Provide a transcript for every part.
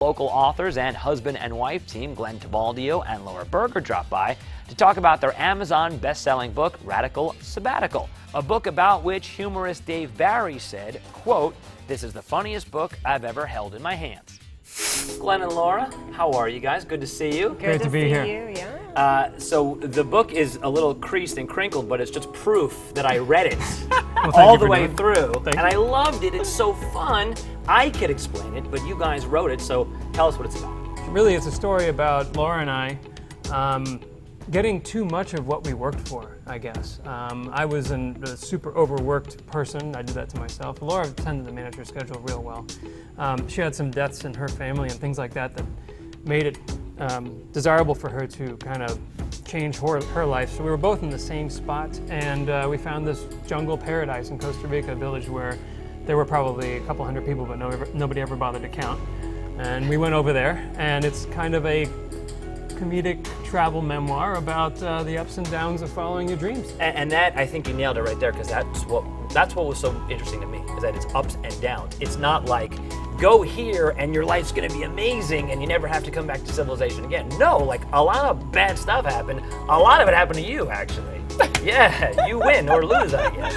Local authors and husband and wife team Glenn Tabaldio and Laura Berger dropped by to talk about their Amazon best-selling book, Radical Sabbatical, a book about which humorist Dave Barry said, quote, "This is the funniest book I've ever held in my hands." Glenn and Laura, how are you guys? Good to see you. Great to be here. You, yeah. So the book is a little creased and crinkled, but it's just proof that I read it Well, all the way through, and I loved it. It's so fun. I could explain it, but you guys wrote it, so tell us what it's about. Really, it's a story about Laura and I getting too much of what we worked for, I guess. I was a super overworked person. I did that to myself. Laura tended to manage her schedule real well. She had some deaths in her family and things like that that made it desirable for her to kind of change her life. So we were both in the same spot, and we found this jungle paradise in Costa Rica, a village where there were probably a couple hundred people, but nobody ever bothered to count. And we went over there, and it's kind of a comedic travel memoir about the ups and downs of following your dreams. And that, I think you nailed it right there, because that's what was so interesting to me, is that it's ups and downs. It's not like, go here and your life's gonna be amazing and you never have to come back to civilization again. No, like a lot of bad stuff happened. A lot of it happened to you, actually. Yeah, you win or lose, I guess.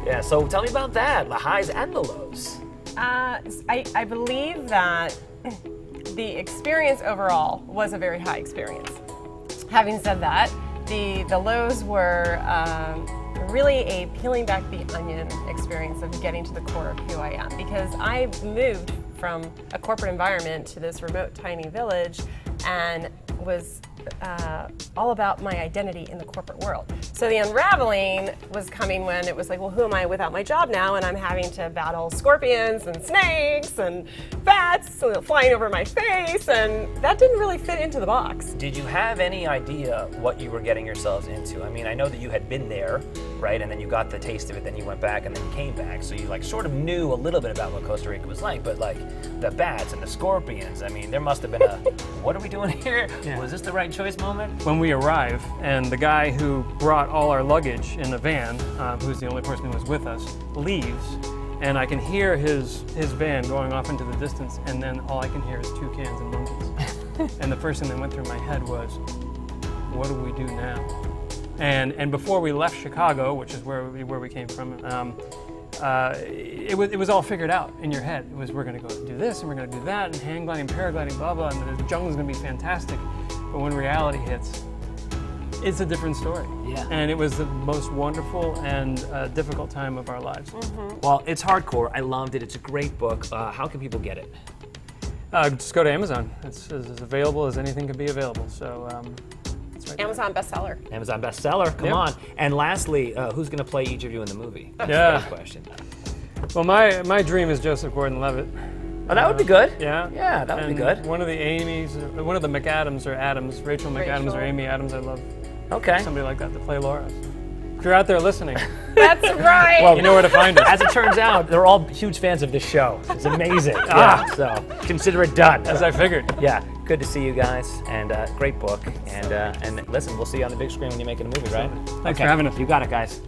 Yeah, so tell me about that, the highs and the lows. I believe that the experience overall was a very high experience. Having said that, the lows were really a peeling back the onion experience of getting to the core of who I am, because I moved from a corporate environment to this remote tiny village and was all about my identity in the corporate world. So the unraveling was coming when it was like, well, who am I without my job now? And I'm having to battle scorpions and snakes and bats flying over my face, and that didn't really fit into the box. Did you have any idea what you were getting yourselves into? I mean, I know that you had been there, right? And then you got the taste of it, then you went back and then you came back. So you like sort of knew a little bit about what Costa Rica was like, but like the bats and the scorpions, I mean, there must have been a, what are we doing here? Yeah. Was this the right choice moment? When we arrive, and the guy who brought all our luggage in a van, who's the only person who was with us, leaves, and I can hear his van going off into the distance, and then all I can hear is toucans and monkeys. And the first thing that went through my head was, what do we do now? And before we left Chicago, which is where we came from, it was all figured out in your head. It was, we're going to go do this and we're going to do that, and hang gliding, paragliding, blah blah, and the jungle's going to be fantastic. But when reality hits, it's a different story. Yeah. And it was the most wonderful and difficult time of our lives. Mm-hmm. Well, it's hardcore. I loved it. It's a great book. How can people get it? Just go to Amazon. It's as available as anything can be available. So. It's right there. Amazon bestseller. Amazon bestseller. Come Yep. on. And lastly, who's going to play each of you in the movie? That's Yeah. the first question. Well, my dream is Joseph Gordon-Levitt. Oh, that would be good. Yeah. Yeah, that would be good. One of the Amy's, one of the McAdams or Adams, Rachel McAdams or Rachel. Amy Adams, I'd love Okay. somebody like that to play Laura. If you're out there listening, That's right. Well, you know where to find us. As it turns out, they're all huge fans of this show. It's amazing. Ah. Yeah, so consider it done. As I figured. Yeah, good to see you guys, and great book. And listen, we'll see you on the big screen when you're making a movie, right? Thanks for having us. You got it, guys.